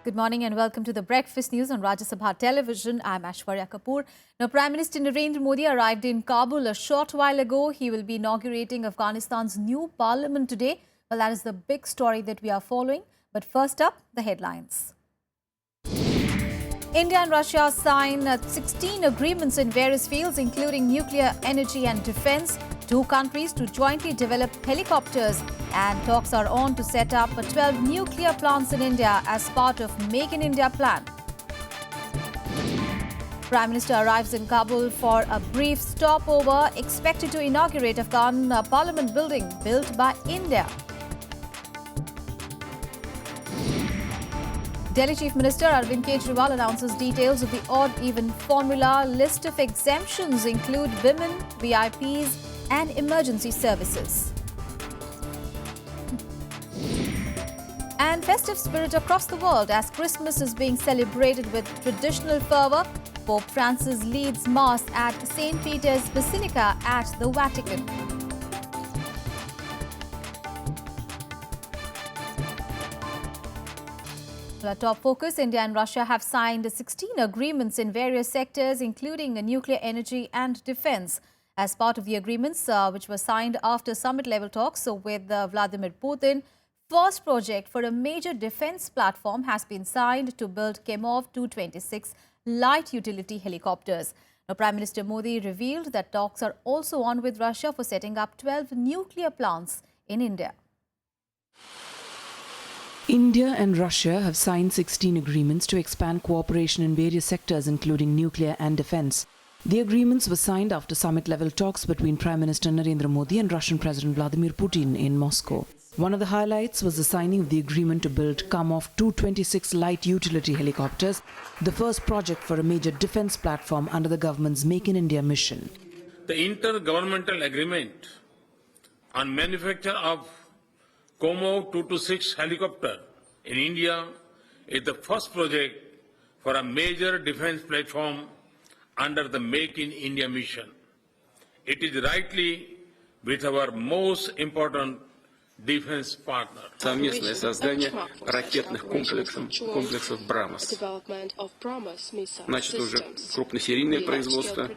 Good morning and welcome to the Breakfast News on Rajya Sabha television. I'm Aishwarya Kapoor. Now, Prime Minister Narendra Modi arrived in Kabul a short while ago. He will be inaugurating Afghanistan's new parliament today. Well, that is the big story that we are following. But first up, the headlines. India and Russia sign 16 agreements in various fields, including nuclear energy and defense. Two countries to jointly develop helicopters, and talks are on to set up 12 nuclear plants in India as part of Make in India plan. Prime Minister arrives in Kabul for a brief stopover, expected to inaugurate Afghan parliament building built by India. Delhi Chief Minister Arvind Kejriwal announces details of the odd-even formula. List of exemptions include women, VIPs and emergency services. And festive spirit across the world as Christmas is being celebrated with traditional fervour. Pope Francis leads Mass at St. Peter's Basilica at the Vatican. Our top focus, India and Russia have signed 16 agreements in various sectors, including nuclear energy and defense. As part of the agreements, which were signed after summit-level talks with Vladimir Putin, first project for a major defense platform has been signed to build Kemov 226 light utility helicopters. Now, Prime Minister Modi revealed that talks are also on with Russia for setting up 12 nuclear plants in India. India and Russia have signed 16 agreements to expand cooperation in various sectors, including nuclear and defense. The agreements were signed after summit-level talks between Prime Minister Narendra Modi and Russian President Vladimir Putin in Moscow. One of the highlights was the signing of the agreement to build Kemov 226 light utility helicopters, the first project for a major defense platform under the government's Make in India mission. The intergovernmental agreement on manufacture of Kemov 226 helicopter in India is the first project for a major defense platform under the Make in India mission. It is rightly with our most important defense partner. Совместное создание ракетных комплексов «Брамос». Значит, уже крупносерийное производство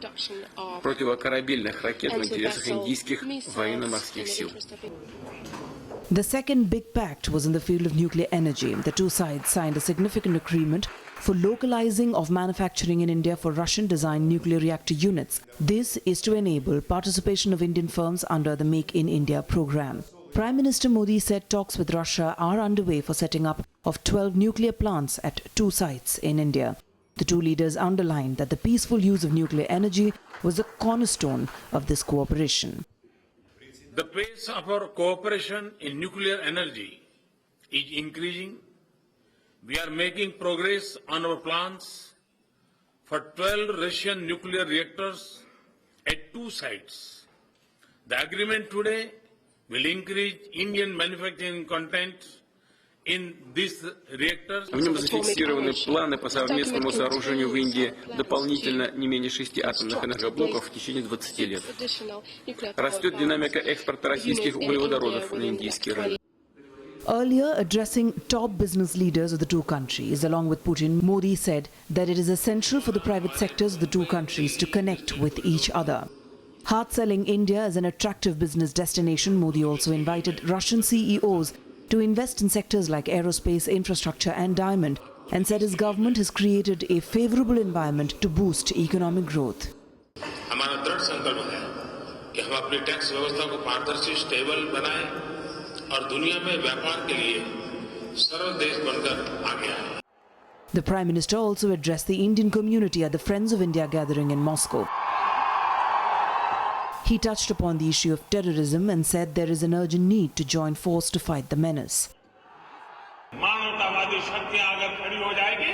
противокорабельных ракет в интересах индийских военно-морских сил. The second big pact was in the field of nuclear energy. The two sides signed a significant agreement for localizing of manufacturing in India for Russian-designed nuclear reactor units. This is to enable participation of Indian firms under the Make in India program. Prime Minister Modi said talks with Russia are underway for setting up of 12 nuclear plants at two sites in India. The two leaders underlined that the peaceful use of nuclear energy was a cornerstone of this cooperation. The pace of our cooperation in nuclear energy is increasing. We are making progress on our plans for 12 Russian nuclear reactors at two sites. The agreement today will increase Indian manufacturing content in these reactors. В нем зафиксированы планы по совместному сооружению в Индии дополнительно не менее 6 атомных энергоблоков в течение 20 лет. Растет динамика экспорта российских углеводородов на индийский рынок. Earlier, addressing top business leaders of the two countries, along with Putin, Modi said that it is essential for the private sectors of the two countries to connect with each other. Hard-selling India as an attractive business destination, Modi also invited Russian CEOs to invest in sectors like aerospace, infrastructure and diamond, and said his government has created a favorable environment to boost economic growth. हमारा दृढ़ संकल्प है कि हम अपनी tax व्यवस्था को पारदर्शी, स्टेबल बनाएं और दुनिया में व्यापार के लिए सर्व देश बनकर आगे आए. The Prime Minister also addressed the Indian community at the Friends of India gathering in Moscow. He touched upon the issue of terrorism and said there is an urgent need to join force to fight the menace. मानवतावादी शक्तियां अगर खड़ी हो जाएगी,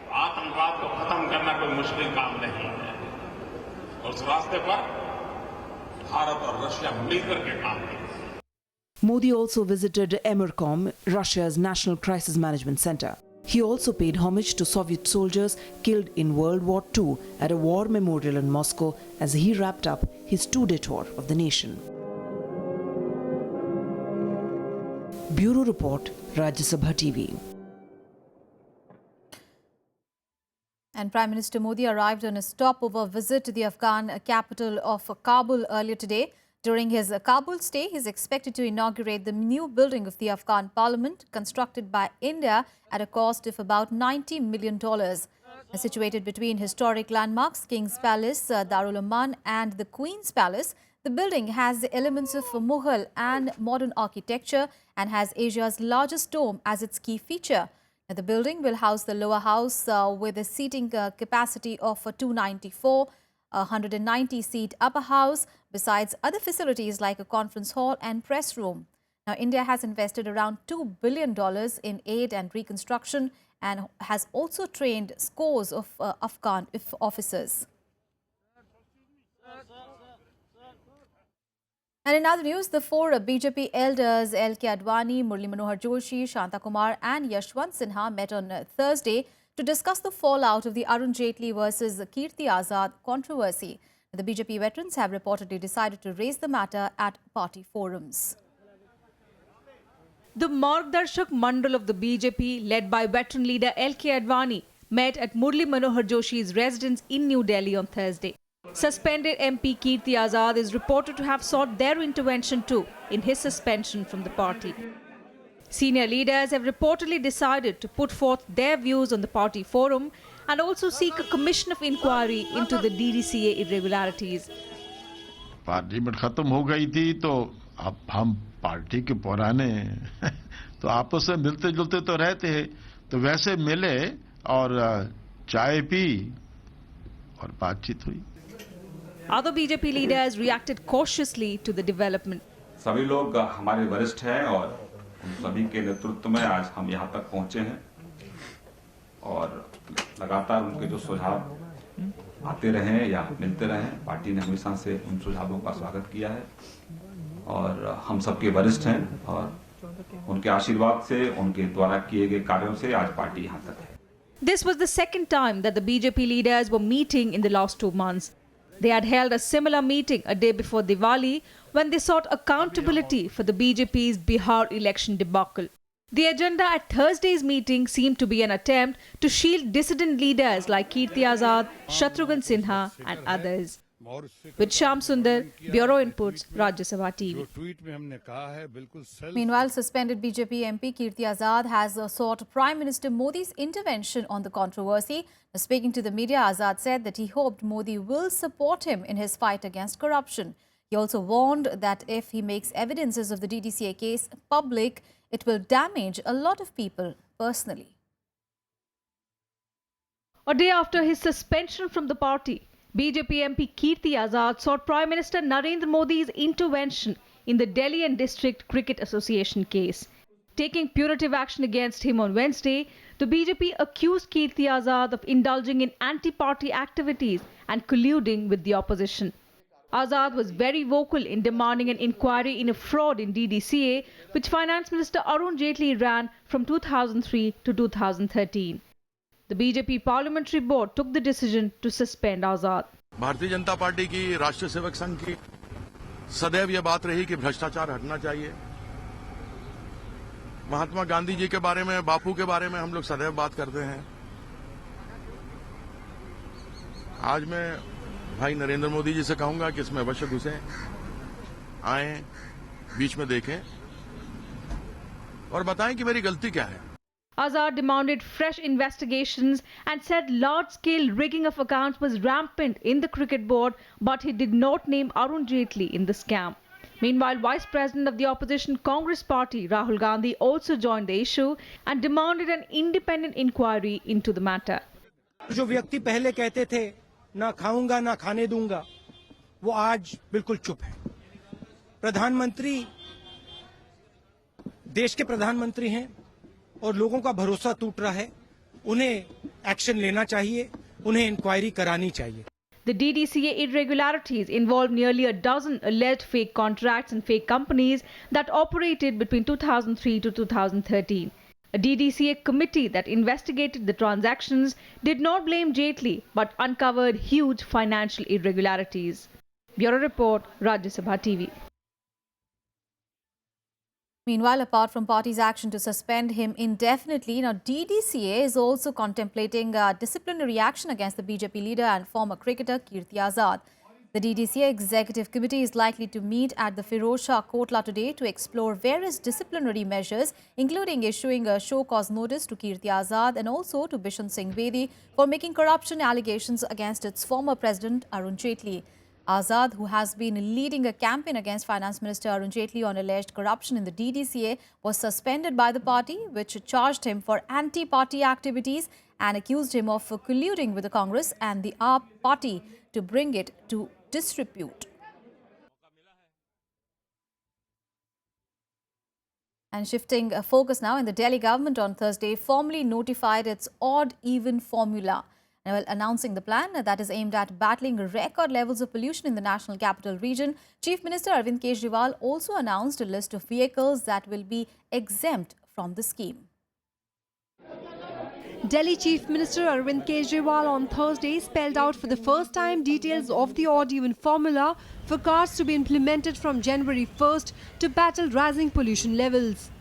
तो आतंकवाद को खत्म करना कोई मुश्किल काम नहीं है. और उस रास्ते पर भारत और रशिया मिलकर के काम करेंगे. Modi also visited Emercom, Russia's National Crisis Management Center. He also paid homage to Soviet soldiers killed in World War II at a war memorial in Moscow as he wrapped up his two-day tour of the nation. Bureau Report, Rajya Sabha TV. And Prime Minister Modi arrived on a stopover visit to the Afghan capital of Kabul earlier today. During his Kabul stay, he is expected to inaugurate the new building of the Afghan parliament, constructed by India at a cost of about $90 million. Situated between historic landmarks, King's Palace, Darul Aman and the Queen's Palace, the building has the elements of Mughal and modern architecture and has Asia's largest dome as its key feature. Now, the building will house the lower house with a seating capacity of 294, a 190-seat upper house, besides other facilities like a conference hall and press room. Now, India has invested around $2 billion in aid and reconstruction and has also trained scores of Afghan officers. And in other news, the four BJP elders L.K. Advani, Murli Manohar Joshi, Shanta Kumar and Yashwant Sinha met on Thursday to discuss the fallout of the Arun Jaitley versus Kirti Azad controversy. The BJP veterans have reportedly decided to raise the matter at party forums. The Margdarshak Mandal of the BJP, led by veteran leader L.K. Advani, met at Murli Manohar Joshi's residence in New Delhi on Thursday. Suspended MP Kirti Azad is reported to have sought their intervention too in his suspension from the party. Senior leaders have reportedly decided to put forth their views on the party forum and also seek a commission of inquiry into the DDCA irregularities. Parliament खत्म हो गई थी तो अब हम party के पुराने तो आपस में मिलते जुलते तो रहते हैं तो वैसे मिले और चाय पी और बातचीत हुई. Other BJP leaders reacted cautiously to the development. सभी लोग हमारे वरिष्ठ हैं और उन सभी के नेतृत्व में आज हम यहाँ तक पहुंचे हैं और लगातार उनके जो सुझाव आते रहे या मिलते रहे, पार्टी ने हमेशा से उन सुझावों का स्वागत किया है और हम सबके वरिष्ठ हैं और उनके आशीर्वाद से, उनके द्वारा किए गए कार्यों से आज पार्टी यहाँ तक है. This was the second time that the BJP leaders were meeting in the last 2 months. They had held a similar meeting a day before Diwali when they sought accountability for the BJP's Bihar election debacle. The agenda at Thursday's meeting seemed to be an attempt to shield dissident leaders like Kirti Azad, Shatrughan Sinha and others. With Shyam Sundar, Bureau Inputs, Rajya Sabha TV. Meanwhile, suspended BJP MP Kirti Azad has sought Prime Minister Modi's intervention on the controversy. Speaking to the media, Azad said that he hoped Modi will support him in his fight against corruption. He also warned that if he makes evidences of the DDCA case public, it will damage a lot of people personally. A day after his suspension from the party, BJP MP Kirti Azad sought Prime Minister Narendra Modi's intervention in the Delhi and District Cricket Association case. Taking punitive action against him on Wednesday, the BJP accused Kirti Azad of indulging in anti-party activities and colluding with the opposition. Azad was very vocal in demanding an inquiry in a fraud in DDCA, which Finance Minister Arun Jaitley ran from 2003 to 2013. The BJP Parliamentary Board took the decision to suspend Azad. Bharatiya Janata party की राष्ट्रीय सेवक संघ की सदैव यह बात रही कि भ्रष्टाचार हटना चाहिए. महात्मा गांधी जी के बारे में, बापू के बारे में हम लोग सदैव बात करते हैं. आज मैं भाई नरेंद्र मोदी जी से कहूंगा कि इसमें अवश्य घुसें, आए, बीच में देखें और बताएं कि मेरी गलती क्या है. Azad demanded fresh investigations and said large-scale rigging of accounts was rampant in the cricket board, but he did not name Arun Jaitley in the scam. Meanwhile, Vice President of the opposition Congress party, Rahul Gandhi, also joined the issue and demanded an independent inquiry into the matter. जो व्यक्ति पहले कहते थे ना खाऊंगा ना खाने दूंगा, वो आज बिल्कुल चुप है. प्रधानमंत्री देश के प्रधानमंत्री हैं और लोगों का भरोसा टूट रहा है. उन्हें एक्शन लेना चाहिए, उन्हें इंक्वायरी करानी चाहिए. The DDCA irregularities involved nearly a dozen alleged fake contracts and fake companies that operated between 2003 to 2013. A DDCA committee that investigated the transactions did not blame Jaitley but uncovered huge financial irregularities. Bureau Report, Rajya Sabha TV. Meanwhile, apart from party's action to suspend him indefinitely, now DDCA is also contemplating disciplinary action against the BJP leader and former cricketer Kirti Azad. The DDCA Executive Committee is likely to meet at the Firozshah Kotla today to explore various disciplinary measures, including issuing a show-cause notice to Kirti Azad and also to Bishan Singh Bedi for making corruption allegations against its former president Arun Jaitley. Azad, who has been leading a campaign against Finance Minister Arun Jaitley on alleged corruption in the DDCA, was suspended by the party, which charged him for anti-party activities and accused him of colluding with the Congress and the AAP party to bring it to disrepute. And shifting focus now, in the Delhi government on Thursday formally notified its odd-even formula, announcing the plan that is aimed at battling record levels of pollution in the national capital region. Chief Minister Arvind Kejriwal also announced a list of vehicles that will be exempt from the scheme. Delhi Chief Minister Arvind Kejriwal on Thursday spelled out for the first time details of the odd-even formula for cars to be implemented from January 1st to battle rising pollution levels.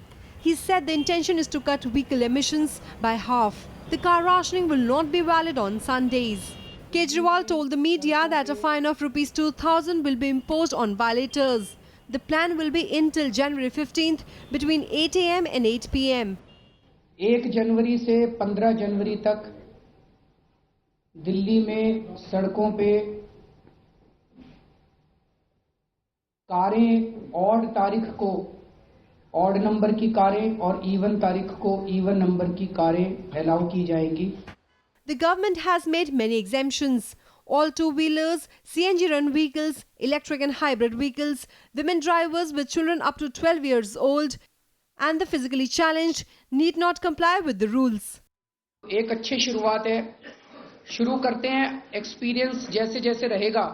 He said the intention is to cut vehicle emissions by half. The car rationing will not be valid on Sundays. Kejriwal told the media that a fine of Rs 2,000 will be imposed on violators. The plan will be in till January 15th between 8 a.m. and 8 p.m. 1 जनवरी से 15 जनवरी तक दिल्ली में सड़कों पे कारें odd तारीख को odd number की कारें और इवन तारीख को इवन नंबर की कारें अलाउ की जाएंगी. The government has made many exemptions. All two-wheelers, CNG-run vehicles, electric and hybrid vehicles, women drivers with children up to 12 years old, and the physically challenged need not comply with the rules. एक अच्छी शुरुआत है. शुरू करते हैं. Experience जैसे जैसे रहेगा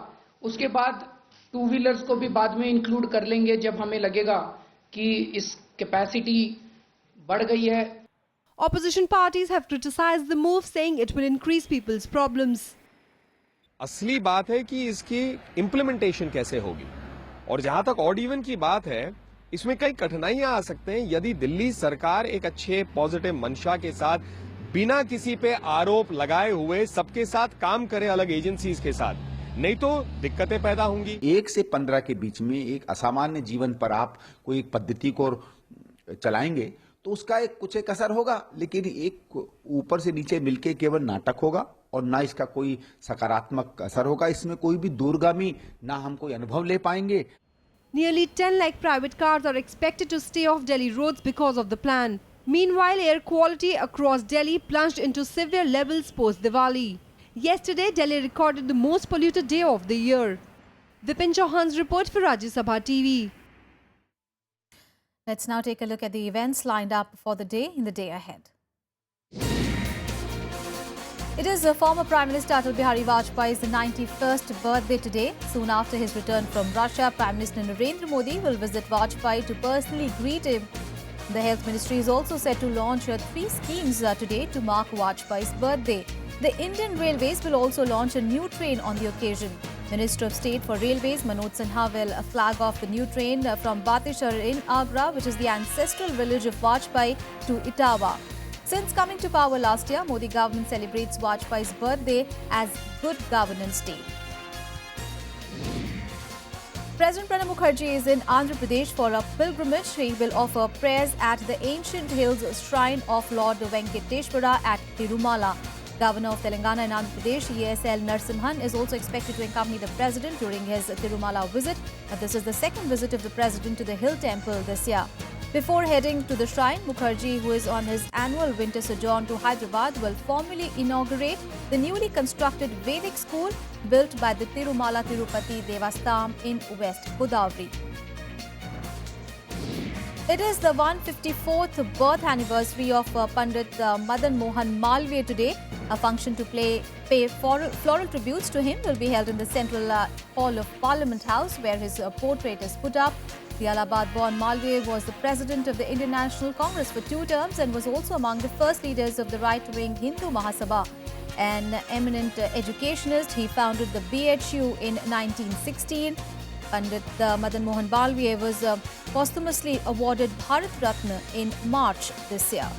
उसके बाद टू व्हीलर्स को भी बाद में इंक्लूड कर लेंगे जब हमें लगेगा कि इस कैपेसिटी बढ़ गई है. Opposition parties have criticized the move, saying it will increase people's problems. असली बात है कि इसकी इम्प्लीमेंटेशन कैसे होगी, और जहां तक ऑड इवन की बात है, इसमें कई कठिनाइयां आ सकते हैं यदि दिल्ली सरकार एक अच्छे पॉजिटिव मंशा के साथ बिना किसी पे आरोप लगाए हुए सबके साथ काम करे, अलग एजेंसीज के साथ, नहीं तो दिक्कतें पैदा होंगी. 1 से 15 के बीच में एक असामान्य जीवन पर आप कोई एक पद्धति को चलाएंगे तो उसका कुछ एक असर होगा, लेकिन एक ऊपर से नीचे मिलके केवल नाटक होगा और ना इसका कोई सकारात्मक असर होगा. इसमें कोई भी दूरगामी ना हम कोई अनुभव ले पाएंगे. Nearly 10 lakh private cars are expected to stay off Delhi roads because of the plan. Meanwhile, air quality across Delhi plunged into severe levels post-Diwali. Yesterday, Delhi recorded the most polluted day of the year. Vipin Chauhan's report for Rajya Sabha TV. Let's now take a look at the events lined up for the day in the day ahead. It is former Prime Minister Atal Bihari Vajpayee's 91st birthday today. Soon after his return from Russia, Prime Minister Narendra Modi will visit Vajpayee to personally greet him. The Health Ministry is also set to launch 3 schemes today to mark Vajpayee's birthday. The Indian Railways will also launch a new train on the occasion. Minister of State for Railways Manoj Sinha will flag off the new train from Batishar in Agra, which is the ancestral village of Vajpayee, to Itawa. Since coming to power last year, Modi government celebrates Vajpayee's birthday as Good Governance Day. President Pranab Mukherjee is in Andhra Pradesh for a pilgrimage. He will offer prayers at the ancient hills shrine of Lord Venkateshwara at Tirumala. Governor of Telangana and Andhra Pradesh, ESL Narasimhan, is also expected to accompany the president during his Tirumala visit. This is the second visit of the president to the hill temple this year. Before heading to the shrine, Mukherjee, who is on his annual winter sojourn to Hyderabad, will formally inaugurate the newly constructed Vedic school built by the Tirumala Tirupati Devastham in West Godavari. It is the 154th birth anniversary of Pandit Madan Mohan Malviya today. A function to pay floral tributes to him will be held in the Central Hall of Parliament House, where his portrait is put up. The Allahabad-born Malviya was the president of the Indian National Congress for 2 terms and was also among the first leaders of the right-wing Hindu Mahasabha. An eminent educationist, he founded the BHU in 1916. Pandit Madan Mohan Balviya was posthumously awarded Bharat Ratna in March this year.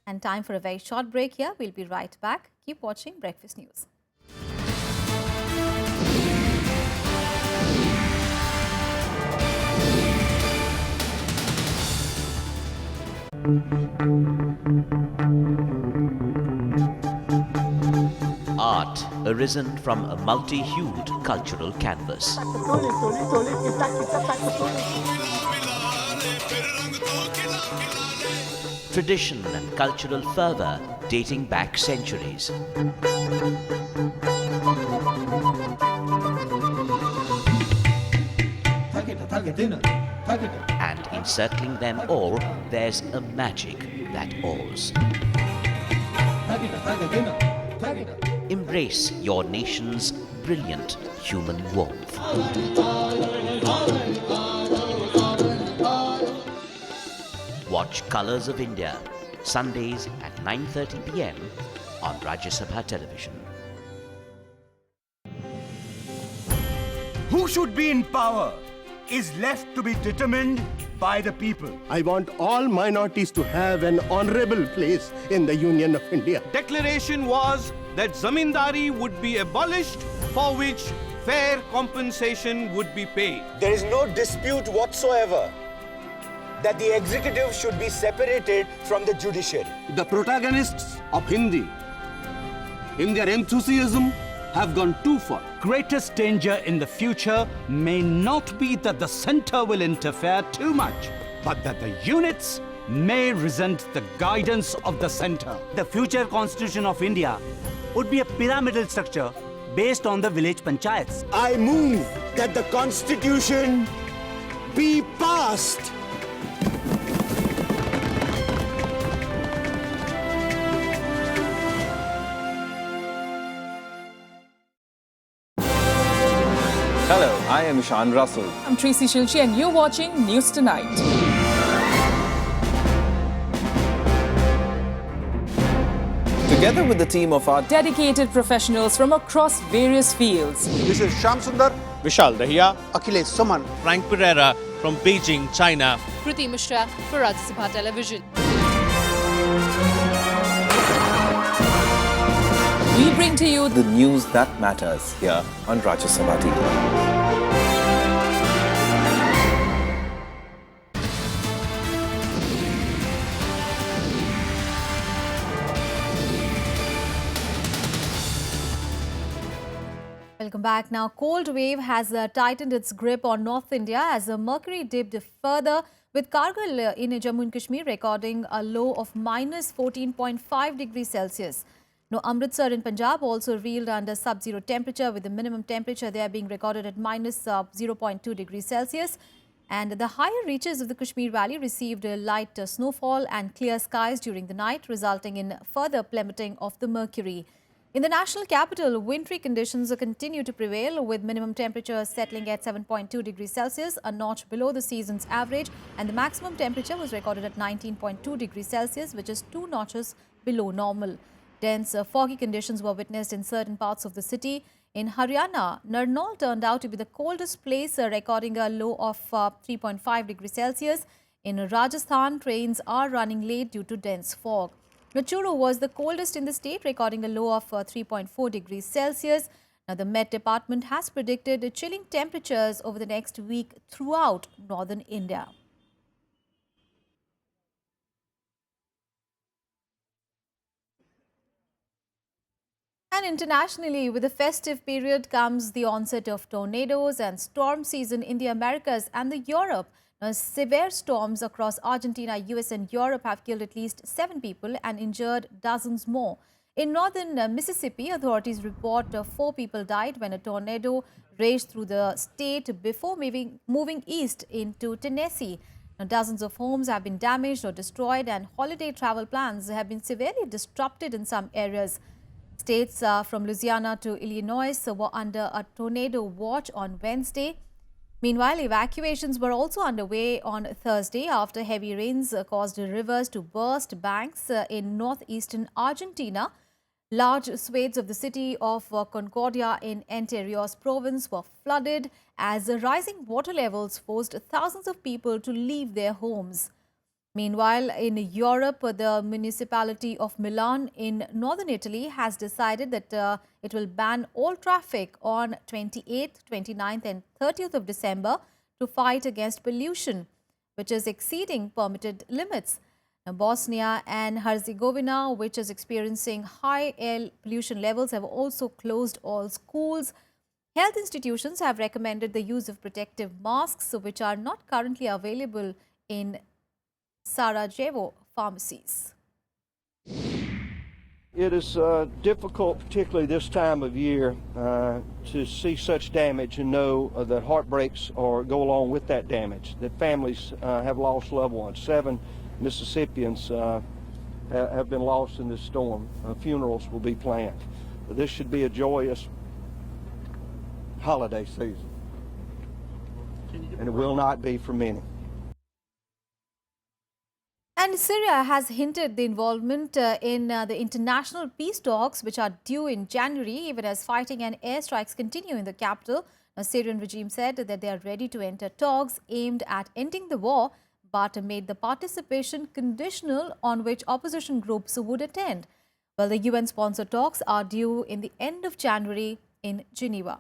And time for a very short break here. We'll be right back. Keep watching Breakfast News. Art arisen from a multi-hued cultural canvas. Tradition and cultural fervour dating back centuries. And encircling them all, there's a magic that awes. Embrace your nation's brilliant human warmth. Watch Colours of India, Sundays at 9:30 p.m. on Rajya Sabha television. Who should be in power is left to be determined by the people. I want all minorities to have an honorable place in the Union of India. Declaration was that zamindari would be abolished, for which fair compensation would be paid. There is no dispute whatsoever that the executive should be separated from the judiciary. The protagonists of Hindi, in their enthusiasm, have gone too far. Greatest danger in the future may not be that the center will interfere too much, but that the units may resent the guidance of the center. The future constitution of India would be a pyramidal structure based on the village panchayats. I move that the constitution be passed. Hello, I am Ishan Russell. I'm Tracy Shilchi and you're watching News Tonight. Together with the team of our dedicated professionals from across various fields. This is Shyam Sundar, Vishal Dahiya, Akhilesh Suman, Frank Pereira from Beijing, China. Kriti Mishra for Rajya Sabha television. We bring to you the news that matters here on Rajya Sabha TV. Welcome back. Now, cold wave has tightened its grip on North India as the mercury dipped further, with Kargil in Jammu and Kashmir recording a low of minus 14.5 degrees Celsius. Now, Amritsar in Punjab also reeled under sub-zero temperature, with the minimum temperature there being recorded at minus 0.2 degrees Celsius. And the higher reaches of the Kashmir Valley received light snowfall and clear skies during the night, resulting in further plummeting of the mercury. In the national capital, wintry conditions continue to prevail, with minimum temperature settling at 7.2 degrees Celsius, a notch below the season's average, and the maximum temperature was recorded at 19.2 degrees Celsius, which is 2 notches below normal. Dense, foggy conditions were witnessed in certain parts of the city. In Haryana, Narnaul turned out to be the coldest place, recording a low of 3.5 degrees Celsius. In Rajasthan, trains are running late due to dense fog. Nachuru was the coldest in the state, recording a low of 3.4 degrees Celsius. Now, the Met Department has predicted chilling temperatures over the next week throughout northern India. And internationally, with the festive period comes the onset of tornadoes and storm season in the Americas and the Europe. Now, severe storms across Argentina, US and Europe have killed at least 7 people and injured dozens more. In northern Mississippi, authorities report 4 people died when a tornado raged through the state before moving east into Tennessee. Now, dozens of homes have been damaged or destroyed, and holiday travel plans have been severely disrupted in some areas. States from Louisiana to Illinois were under a tornado watch on Wednesday. Meanwhile, evacuations were also underway on Thursday after heavy rains caused rivers to burst banks in northeastern Argentina. Large swathes of the city of Concordia in Entre Rios province were flooded as rising water levels forced thousands of people to leave their homes. Meanwhile, in Europe, the municipality of Milan in northern Italy has decided that it will ban all traffic on 28th, 29th and 30th of December to fight against pollution, which is exceeding permitted limits. Now, Bosnia and Herzegovina, which is experiencing high air pollution levels, have also closed all schools. Health institutions have recommended the use of protective masks, which are not currently available in Sarajevo pharmacies. It is difficult, particularly this time of year, to see such damage and know that heartbreaks go along with that damage, that families have lost loved ones. 7 Mississippians have been lost in this storm. Funerals will be planned. This should be a joyous holiday season, and it will not be for many. And Syria has hinted the involvement in the international peace talks, which are due in January, even as fighting and airstrikes continue in the capital. The Syrian regime said that they are ready to enter talks aimed at ending the war, but made the participation conditional on which opposition groups would attend. Well, the UN-sponsored talks are due in the end of January in Geneva.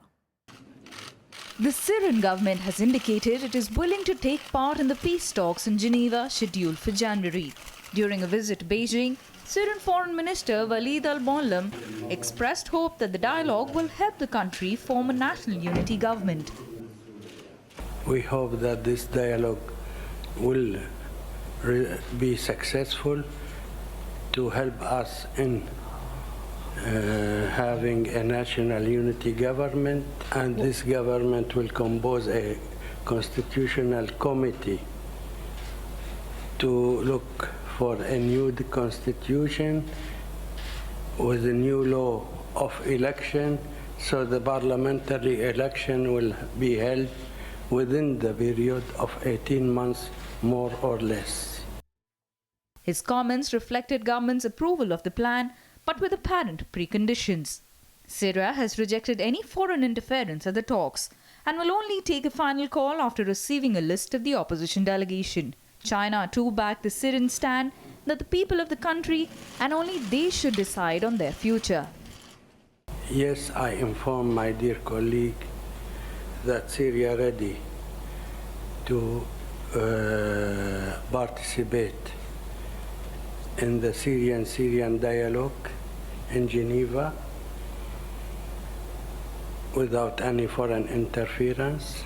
The Syrian government has indicated it is willing to take part in the peace talks in Geneva scheduled for January. During a visit to Beijing, Syrian Foreign Minister Walid al-Muallim expressed hope that the dialogue will help the country form a national unity government. We hope that this dialogue will be successful to help us in having a national unity government, and this government will compose a constitutional committee to look for a new constitution with a new law of election, so the parliamentary election will be held within the period of 18 months, more or less. His comments reflected government's approval of the plan, but with apparent preconditions. Syria has rejected any foreign interference at the talks and will only take a final call after receiving a list of the opposition delegation. China too backed the Syrian stand that the people of the country and only they should decide on their future. Yes, I inform my dear colleague that Syria ready to participate in the Syrian dialogue in Geneva without any foreign interference,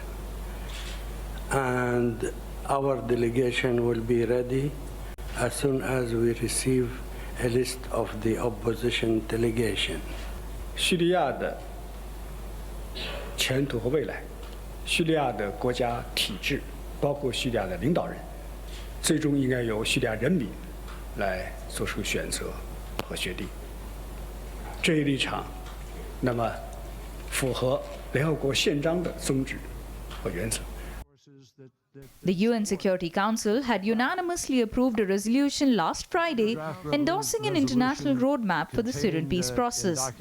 and our delegation will be ready as soon as we receive a list of the opposition delegation. 叙利亚的前途和未来，叙利亚的国家体制，包括叙利亚的领导人，最终应该由叙利亚人民来做出选择和决定。这一立场，那么符合联合国宪章的宗旨和原则。 The UN Security Council had unanimously approved a resolution last Friday endorsing an international roadmap for the Syrian peace process.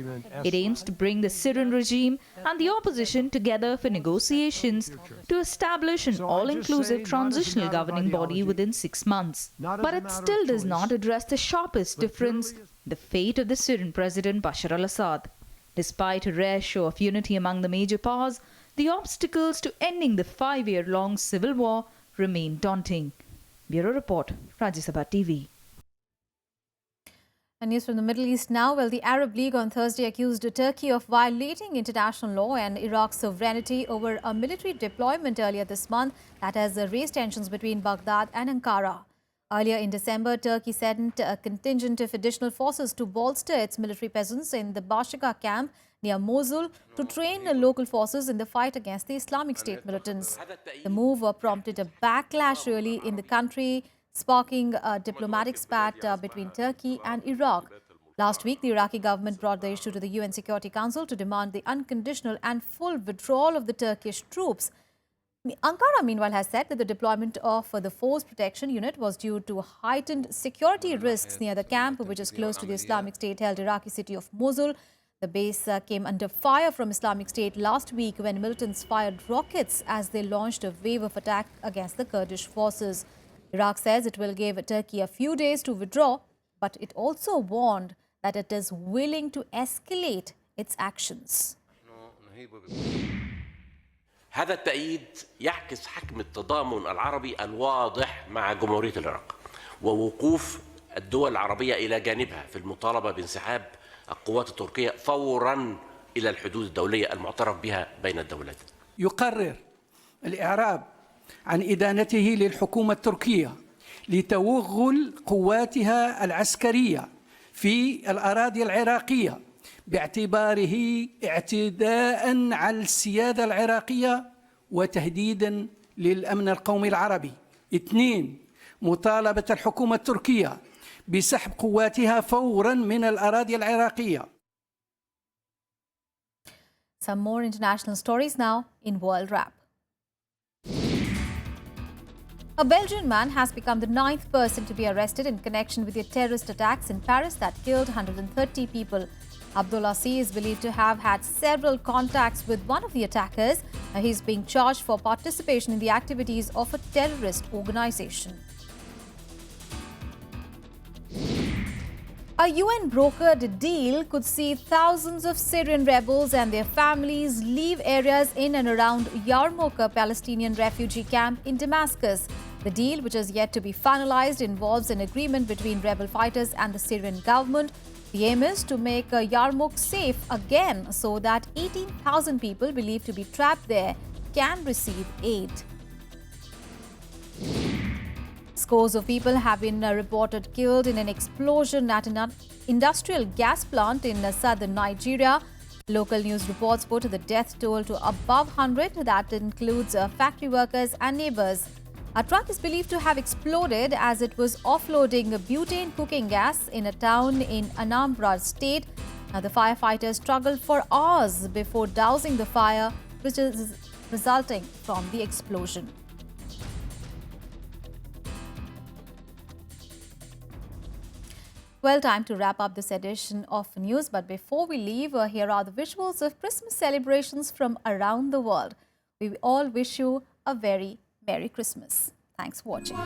It aims to bring the Syrian regime and the opposition together for negotiations to establish an all-inclusive transitional governing body within 6 months. But it still does not address the sharpest difference, the fate of the Syrian President Bashar al-Assad. Despite a rare show of unity among the major powers, the obstacles to ending the 5-year-long civil war remain daunting. Bureau Report, Rajya Sabha TV. And news from the Middle East now. Well, the Arab League on Thursday accused Turkey of violating international law and Iraq's sovereignty over a military deployment earlier this month that has raised tensions between Baghdad and Ankara. Earlier in December, Turkey sent a contingent of additional forces to bolster its military presence in the Bashika camp near Mosul to train local forces in the fight against the Islamic State militants. The move prompted a backlash really in the country, sparking a diplomatic spat between Turkey and Iraq. Last week, the Iraqi government brought the issue to the UN Security Council to demand the unconditional and full withdrawal of the Turkish troops. Ankara, meanwhile, has said that the deployment of the Force Protection Unit was due to heightened security risks near the camp, which is close to the Islamic State-held Iraqi city of Mosul. The base came under fire from Islamic State last week when militants fired rockets as they launched a wave of attack against the Kurdish forces. Iraq says it will give Turkey a few days to withdraw, but it also warned that it is willing to escalate its actions. هذا التأييد يعكس حجم التضامن العربي الواضح مع جمهورية العراق ووقوف الدول العربية إلى جانبها في المطالبة بانسحاب القوات التركية فوراً إلى الحدود الدولية المعترف بها بين الدولتين. يقرر الإعراب عن إدانته للحكومة التركية لتوغل قواتها العسكرية في الأراضي العراقية باعتباره اعتداء على السيادة العراقية وتهديدا للأمن القومي العربي. 2. مطالبة الحكومة التركية بسحب قواتها فورا من الأراضي العراقية. Some more international stories now in World Wrap. A Belgian man has become the 9th person to be arrested in connection with the terrorist attacks in Paris that killed 130 people. Abdullah C. is believed to have had several contacts with one of the attackers. He is being charged for participation in the activities of a terrorist organization. A UN-brokered deal could see thousands of Syrian rebels and their families leave areas in and around Yarmouk, a Palestinian refugee camp in Damascus. The deal, which is yet to be finalized, involves an agreement between rebel fighters and the Syrian government. The aim is to make Yarmouk safe again so that 18,000 people believed to be trapped there can receive aid. Scores of people have been reported killed in an explosion at an industrial gas plant in southern Nigeria. Local news reports put the death toll to above 100. That includes factory workers and neighbors. A truck is believed to have exploded as it was offloading butane cooking gas in a town in Anambra State. The firefighters struggled for hours before dousing the fire, which is resulting from the explosion. Well, time to wrap up this edition of news. But before we leave, here are the visuals of Christmas celebrations from around the world. We all wish you a very Merry Christmas. Thanks for watching.